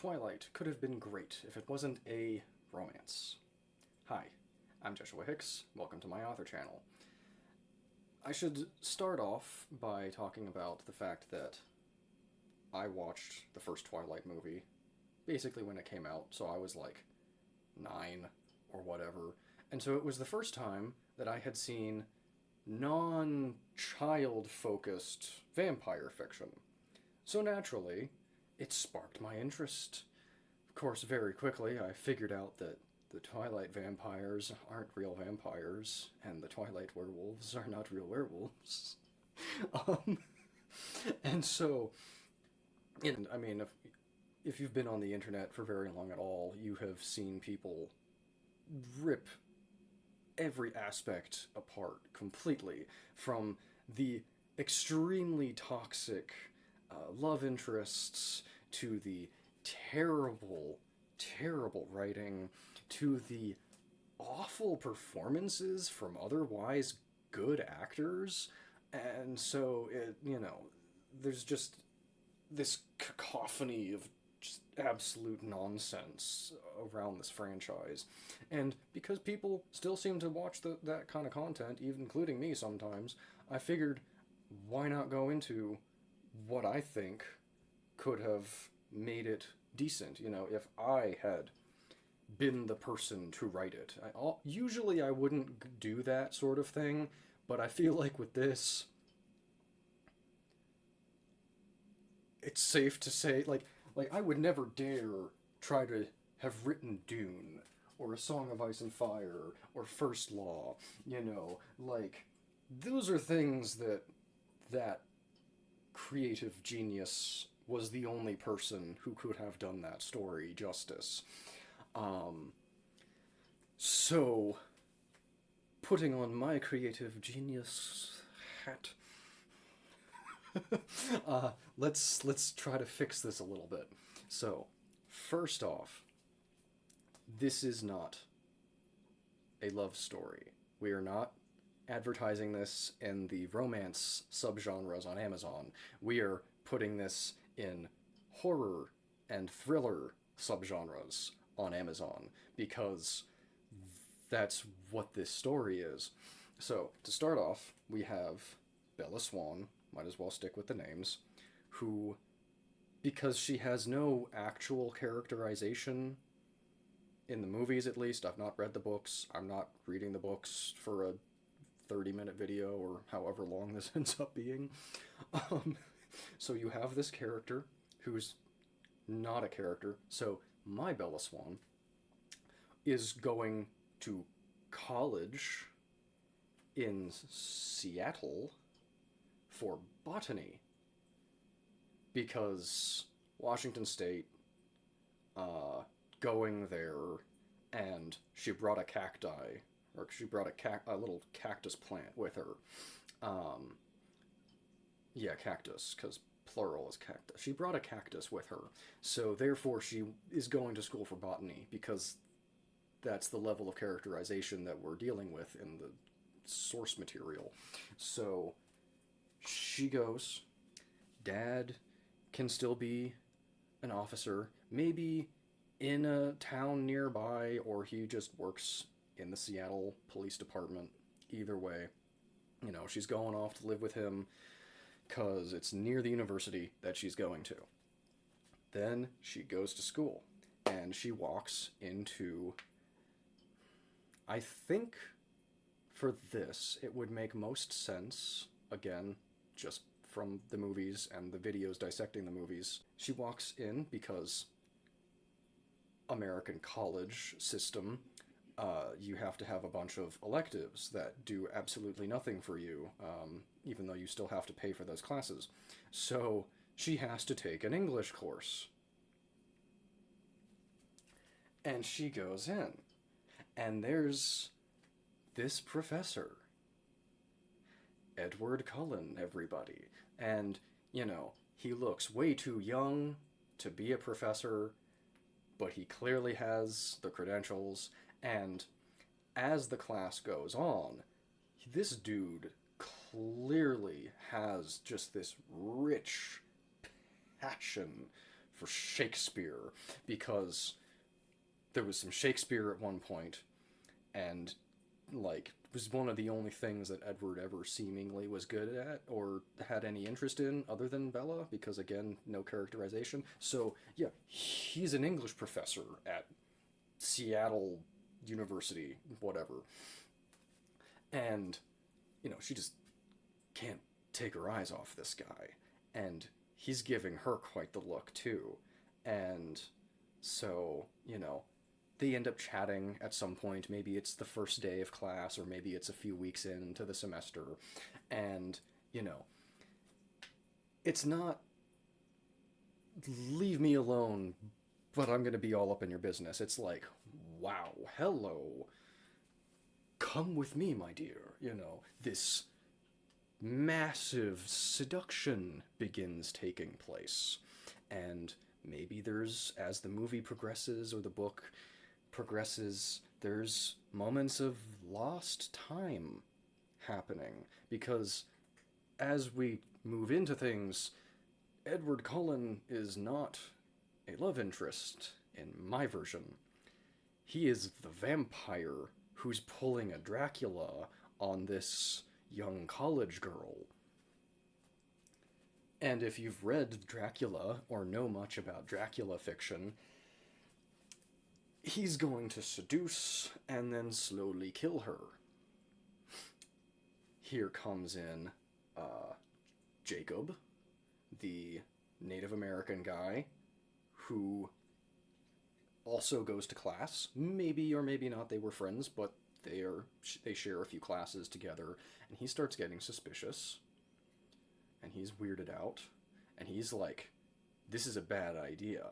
Twilight could have been great if it wasn't a romance. Hi, I'm Joshua Hicks. Welcome to my author channel. I should start off by talking about the fact that I watched the first Twilight movie basically when it came out, so I was like 9 or whatever. And so it was the first time that I had seen non-child focused vampire fiction. So naturally, it sparked my interest. Of course, very quickly I figured out that the Twilight vampires aren't real vampires, and the Twilight werewolves are not real werewolves. um, and so, I mean, if you've been on the internet for very long at all, you have seen people rip every aspect apart completely, from the extremely toxic love interests to the terrible, terrible writing to the awful performances from otherwise good actors. And so there's just this cacophony of just absolute nonsense around this franchise. And because people still seem to watch that kind of content, even including me sometimes, I figured, why not go into what I think could have made it decent? If I had been the person to write it. Usually I wouldn't do that sort of thing, but I feel like with this, it's safe to say, like I would never dare try to have written Dune, or A Song of Ice and Fire, or First Law, those are things that creative genius was the only person who could have done that story justice. So, putting on my creative genius hat, let's try to fix this a little bit. So, first off, this is not a love story. We are not advertising this in the romance subgenres on Amazon. We are putting this in horror and thriller subgenres on Amazon, because that's what this story is. So, to start off, we have Bella Swan, might as well stick with the names, who, because she has no actual characterization in the movies, at least, I've not read the books, I'm not reading the books for a 30-minute video, or however long this ends up being. So you have this character who's not a character. So my Bella Swan is going to college in Seattle for botany, because Washington State, going there, and she brought a cacti, or she brought a little cactus plant with her. Yeah, cactus, because plural is cactus. She brought a cactus with her, so therefore she is going to school for botany, because that's the level of characterization that we're dealing with in the source material. So she goes. Dad can still be an officer, maybe in a town nearby, or he just works in the Seattle Police Department. Either way, she's going off to live with him, because it's near the university that she's going to. Then she goes to school, and she walks into... I think for this, it would make most sense, again, just from the movies and the videos dissecting the movies. She walks in because American college system, you have to have a bunch of electives that do absolutely nothing for you, even though you still have to pay for those classes. So she has to take an English course. And she goes in, and there's this professor, Edward Cullen, everybody. And, he looks way too young to be a professor, but he clearly has the credentials. And as the class goes on, this dude clearly has just this rich passion for Shakespeare, because there was some Shakespeare at one point, and like it was one of the only things that Edward ever seemingly was good at or had any interest in other than Bella, because again, no characterization. So yeah, he's an English professor at Seattle University, whatever. And, she just can't take her eyes off this guy. And he's giving her quite the look, too. And so, they end up chatting at some point. Maybe it's the first day of class, or maybe it's a few weeks into the semester. And, it's not leave me alone, but I'm going to be all up in your business. It's like, wow, hello. Come with me, my dear. This massive seduction begins taking place. And maybe there's, as the movie progresses or the book progresses, there's moments of lost time happening. Because as we move into things, Edward Cullen is not a love interest in my version. He is the vampire who's pulling a Dracula on this young college girl. And if you've read Dracula or know much about Dracula fiction, he's going to seduce and then slowly kill her. Here comes in Jacob, the Native American guy, who also goes to class. Maybe or maybe not they were friends, but they share a few classes together, and he starts getting suspicious, and he's weirded out, and he's like, this is a bad idea.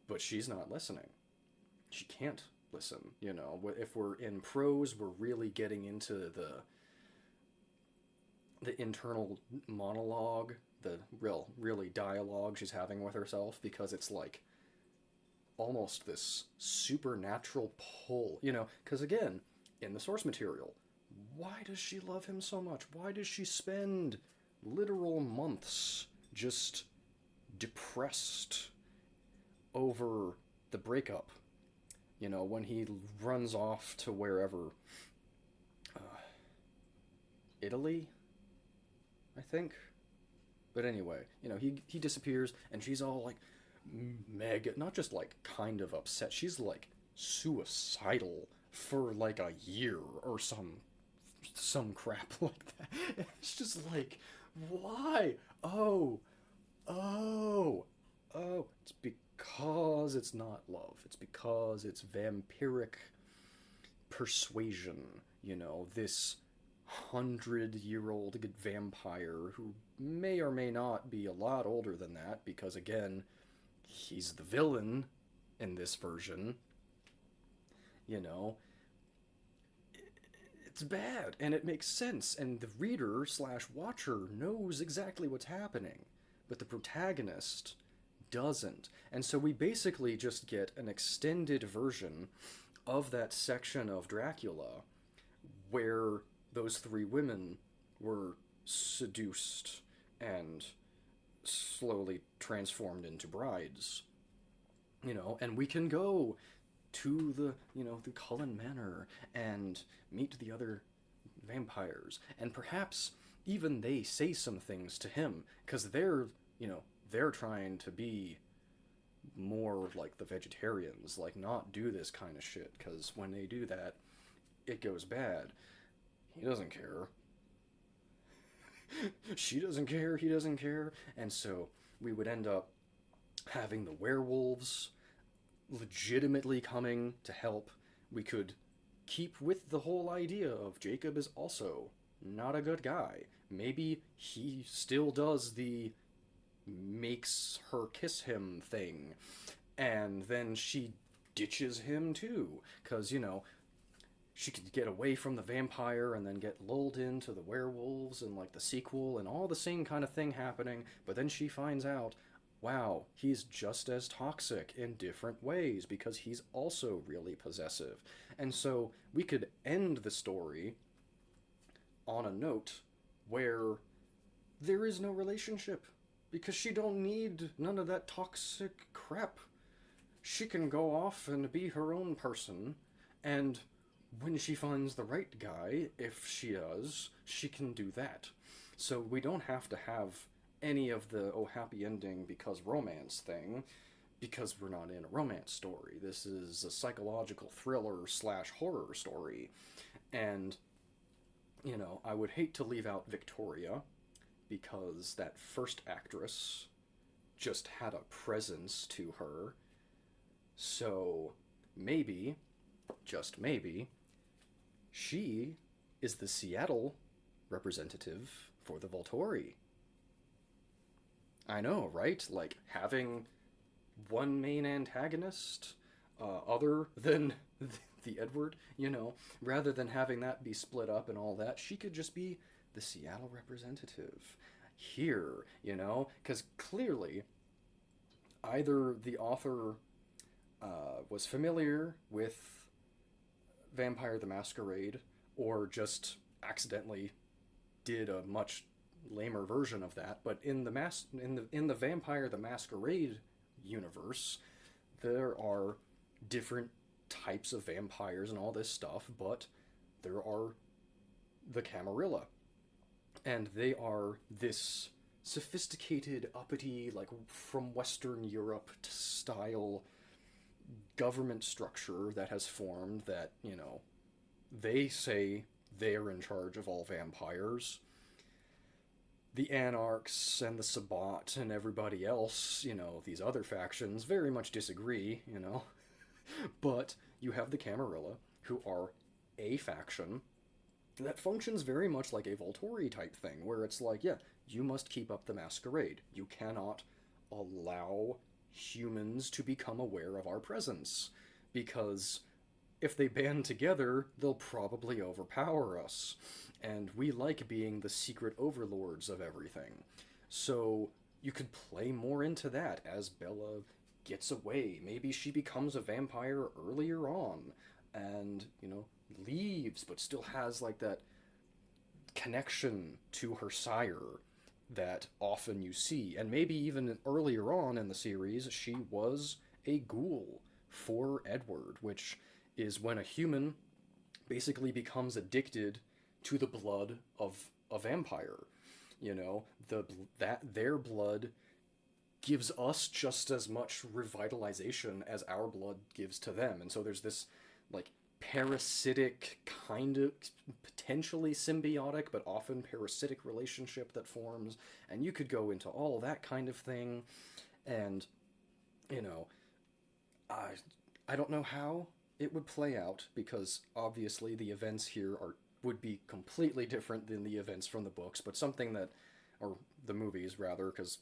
But she's not listening. She can't listen, If we're in prose, we're really getting into the internal monologue, the really dialogue she's having with herself, because it's like almost this supernatural pull, because again, in the source material, why does she love him so much? Why does she spend literal months just depressed over the breakup? When he runs off to wherever, Italy, I think. But anyway, he disappears, and she's all like mega, not just like kind of upset, she's like suicidal for like a year or some crap like that. It's just like, why? Oh, it's because it's not love. It's because it's vampiric persuasion, this 100-year-old vampire who may or may not be a lot older than that, because again, he's the villain in this version. It's bad, and it makes sense, and the reader / watcher knows exactly what's happening, but the protagonist doesn't. And so we basically just get an extended version of that section of Dracula where those three women were seduced and slowly transformed into brides. And we can go to the Cullen Manor and meet the other vampires, and perhaps even they say some things to him, because they're trying to be more like the vegetarians, like not do this kind of shit, because when they do that, it goes bad. He doesn't care. She doesn't care, he doesn't care, and so we would end up having the werewolves legitimately coming to help. We could keep with the whole idea of Jacob is also not a good guy. Maybe he still does the makes her kiss him thing, and then she ditches him too, because she could get away from the vampire and then get lulled into the werewolves and like the sequel and all the same kind of thing happening, but then she finds out, wow, he's just as toxic in different ways because he's also really possessive. And so we could end the story on a note where there is no relationship because she don't need none of that toxic crap. She can go off and be her own person, and when she finds the right guy, if she does, she can do that. So we don't have to have any of the oh happy ending because romance thing, because we're not in a romance story. This is a psychological thriller slash horror story. And, I would hate to leave out Victoria, because that first actress just had a presence to her. So maybe, just maybe, she is the Seattle representative for the Volturi. I know, right? Like, having one main antagonist, other than the Edward, rather than having that be split up and all that, she could just be the Seattle representative here, because clearly either the author was familiar with Vampire the Masquerade, or just accidentally did a much lamer version of that. But in the Vampire the Masquerade universe, there are different types of vampires and all this stuff, but there are the Camarilla, and they are this sophisticated, uppity, like from Western Europe style government structure that has formed that, they say they're in charge of all vampires. The Anarchs and the Sabbat and everybody else, these other factions very much disagree, But you have the Camarilla, who are a faction that functions very much like a Volturi type thing, where it's like, yeah, you must keep up the masquerade. You cannot allow humans to become aware of our presence, because if they band together, they'll probably overpower us. And we like being the secret overlords of everything. So you could play more into that as Bella gets away. Maybe she becomes a vampire earlier on and, leaves, but still has like that connection to her sire that often you see. And maybe even earlier on in the series, she was a ghoul for Edward, which is when a human basically becomes addicted to the blood of a vampire. That their blood gives us just as much revitalization as our blood gives to them. And so there's this like parasitic, kind of potentially symbiotic but often parasitic relationship that forms, and you could go into all that kind of thing. And I don't know how it would play out, because obviously the events here would be completely different than the events from the books, but something that, or the movies rather, because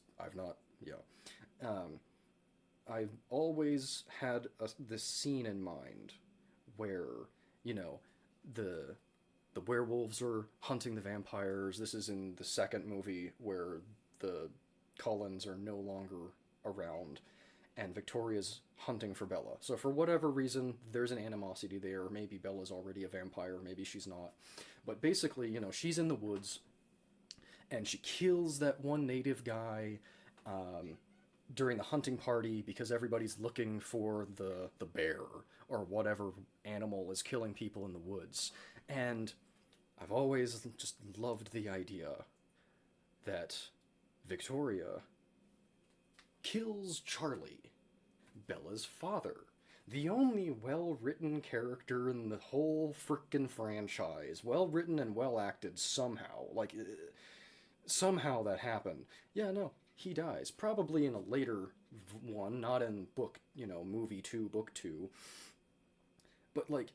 I've always had this scene in mind where, the werewolves are hunting the vampires. This is in the second movie, where the Cullens are no longer around, and Victoria's hunting for Bella. So for whatever reason, there's an animosity there. Maybe Bella's already a vampire, maybe she's not. But basically, she's in the woods, and she kills that one native guy during the hunting party, because everybody's looking for the bear or whatever animal is killing people in the woods. And I've always just loved the idea that Victoria kills Charlie, Bella's father, the only well-written character in the whole frickin' franchise. Well-written and well-acted somehow. Like, somehow that happened. Yeah, no, he dies. Probably in a later one, not in book, movie 2, book 2. But, like,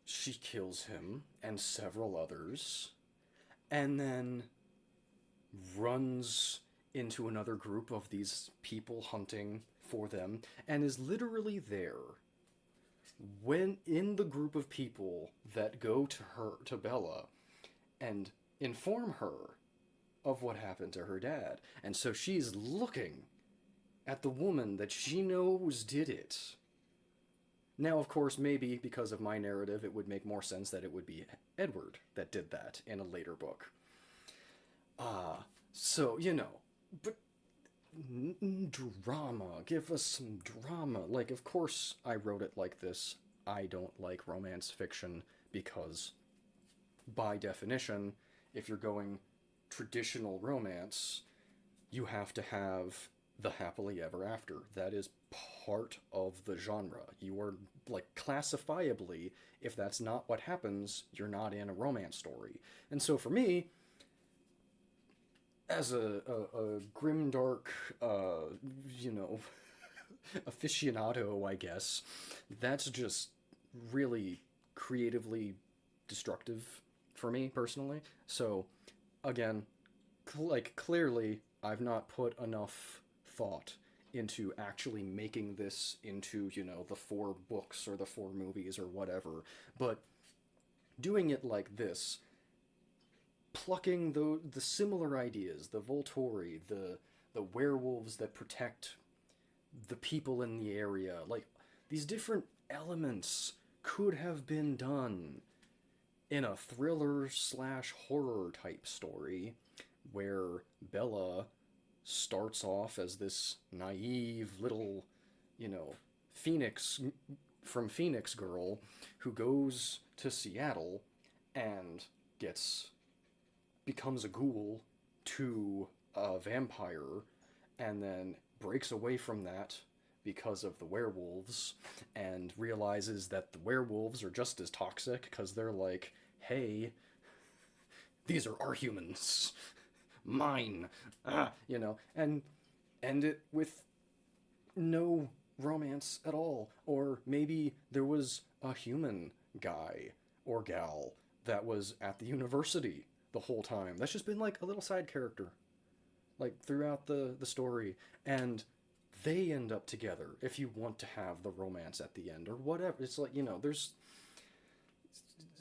she kills him and several others, and then runs into another group of these people hunting for them, and is literally there when in the group of people that go to Bella and inform her of what happened to her dad. And so she's looking at the woman that she knows did it. Now, of course, maybe because of my narrative, it would make more sense that it would be Edward that did that in a later book. So, But drama. Give us some drama. Like, of course I wrote it like this. I don't like romance fiction because, by definition, if you're going traditional romance, you have to have the happily ever after. That is part of the genre. You are, like, classifiably, if that's not what happens, you're not in a romance story. And so for me, as a grimdark, you know, aficionado, I guess, that's just really creatively destructive for me personally. So, again, like, clearly, I've not put enough thought into actually making this into, you know, the 4 books or the 4 movies or whatever. But doing it like this, plucking the similar ideas, the Volturi, the werewolves that protect the people in the area, like, these different elements could have been done in a thriller slash horror type story where Bella starts off as this naive little, you know, Phoenix from Phoenix girl who goes to Seattle and gets becomes a ghoul to a vampire and then breaks away from that because of the werewolves and realizes that the werewolves are just as toxic because they're like, hey, these are our humans, mine, you know, and end it with no romance at all. Or maybe there was a human guy or gal that was at the university the whole time. That's just been like a little side character, like throughout the story, and they end up together if you want to have the romance at the end or whatever. It's like, you know, there's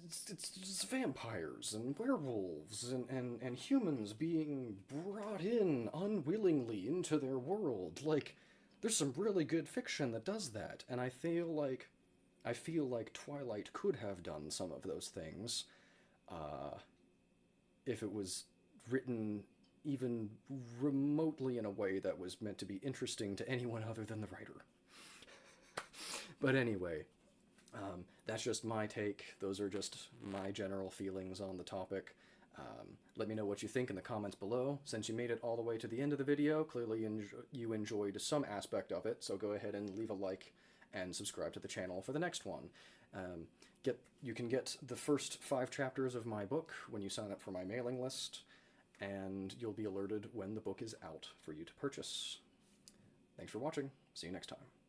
it's just vampires and werewolves and humans being brought in unwillingly into their world. Like, there's some really good fiction that does that, and I feel like Twilight could have done some of those things if it was written even remotely in a way that was meant to be interesting to anyone other than the writer. But anyway, that's just my take. Those are just my general feelings on the topic. Let me know what you think in the comments below. Since you made it all the way to the end of the video, clearly you enjoyed some aspect of it, so go ahead and leave a like and subscribe to the channel for the next one. You can get the first 5 chapters of my book when you sign up for my mailing list, and you'll be alerted when the book is out for you to purchase. Thanks for watching. See you next time.